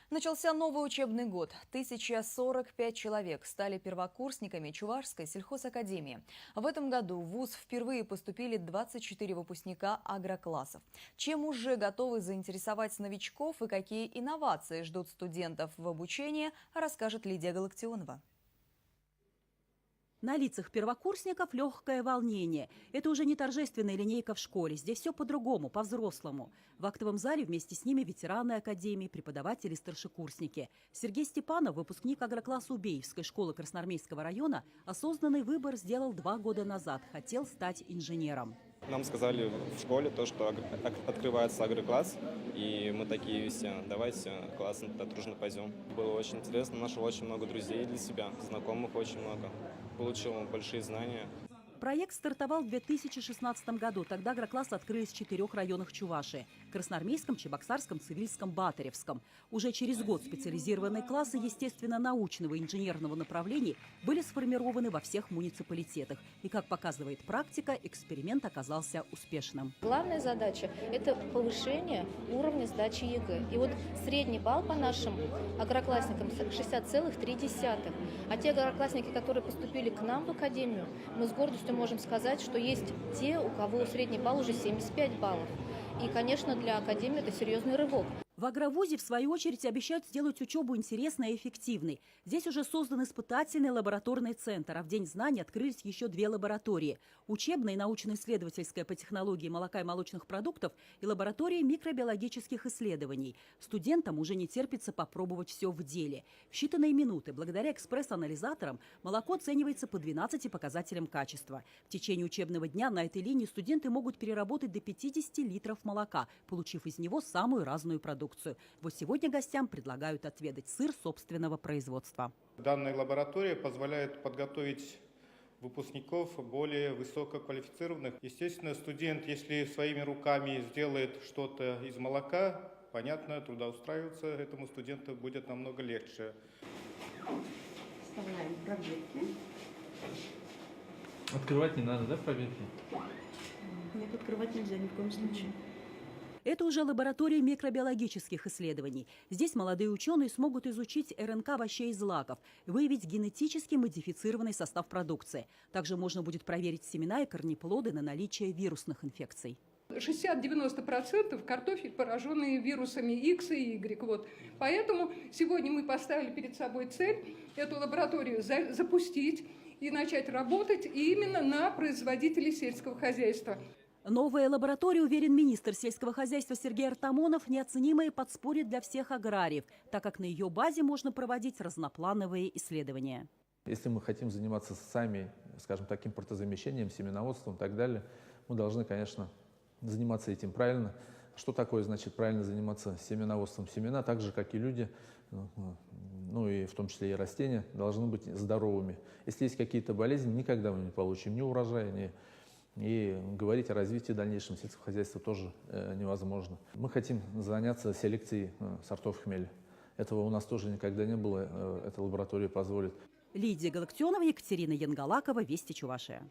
Начался новый учебный год. 1045 человек стали первокурсниками Чувашской сельхозакадемии. В этом году в вуз впервые поступили 24 выпускника агроклассов. Чем уже готовы заинтересовать новичков и какие инновации ждут студентов в обучении, расскажет Лидия Галактионова. На лицах первокурсников легкое волнение. Это уже не торжественная линейка в школе. Здесь все по-другому, по-взрослому. В актовом зале вместе с ними ветераны академии, преподаватели, старшекурсники. Сергей Степанов, выпускник агрокласса Убеевской школы Красноармейского района, осознанный выбор сделал 2 года назад. Хотел стать инженером. Нам сказали в школе то, что открывается агрокласс, и мы такие все, давайте классно туда дружно пойдем. Было очень интересно, нашел очень много друзей для себя, знакомых очень много, получил большие знания. Проект стартовал в 2016 году. Тогда агроклассы открылись в 4 районах Чувашии – Красноармейском, Чебоксарском, Цивильском, Батыревском. Уже через год специализированные классы естественно-научного и инженерного направлений были сформированы во всех муниципалитетах. И, как показывает практика, эксперимент оказался успешным. Главная задача – это повышение уровня сдачи ЕГЭ. И вот средний балл по нашим агроклассникам 60,3. А те агроклассники, которые поступили к нам в академию, мы с гордостью можем сказать, что есть те, у кого средний балл уже 75 баллов. И, конечно, для академии это серьезный рывок. В агровузе, в свою очередь, обещают сделать учебу интересной и эффективной. Здесь уже создан испытательный лабораторный центр, а в День знаний открылись еще 2 лаборатории. Учебная и научно-исследовательская по технологии молока и молочных продуктов и лаборатория микробиологических исследований. Студентам уже не терпится попробовать все в деле. В считанные минуты, благодаря экспресс-анализаторам, молоко оценивается по 12 показателям качества. В течение учебного дня на этой линии студенты могут переработать до 50 литров молока, получив из него самую разную продукцию. Вот сегодня гостям предлагают отведать сыр собственного производства. Данная лаборатория позволяет подготовить выпускников более высококвалифицированных. Естественно, студент, если своими руками сделает что-то из молока, понятно, трудоустраиваться этому студенту будет намного легче. Вставляем пробирки. Открывать не надо, да, пробирки? Нет, открывать нельзя ни в коем случае. Это уже лаборатория микробиологических исследований. Здесь молодые ученые смогут изучить РНК овощей и злаков, выявить генетически модифицированный состав продукции. Также можно будет проверить семена и корнеплоды на наличие вирусных инфекций. 60-90% картофель, пораженные вирусами X и Y. Вот. Поэтому сегодня мы поставили перед собой цель эту лабораторию запустить и начать работать именно на производителей сельского хозяйства. Новая лаборатория, уверен министр сельского хозяйства Сергей Артамонов, неоценимое подспорье для всех аграриев, так как на ее базе можно проводить разноплановые исследования. Если мы хотим заниматься сами, скажем так, импортозамещением, семеноводством и так далее, мы должны, конечно, заниматься этим правильно. Что такое, значит, правильно заниматься семеноводством? Семена, так же, как и люди, ну и в том числе и растения, должны быть здоровыми. Если есть какие-то болезни, никогда мы не получим ни урожая, и говорить о развитии дальнейшем сельского хозяйства тоже невозможно. Мы хотим заняться селекцией сортов хмеля. Этого у нас тоже никогда не было, эта лаборатория позволит. Лидия Галактионова, Екатерина Янгалакова, Вести Чувашия.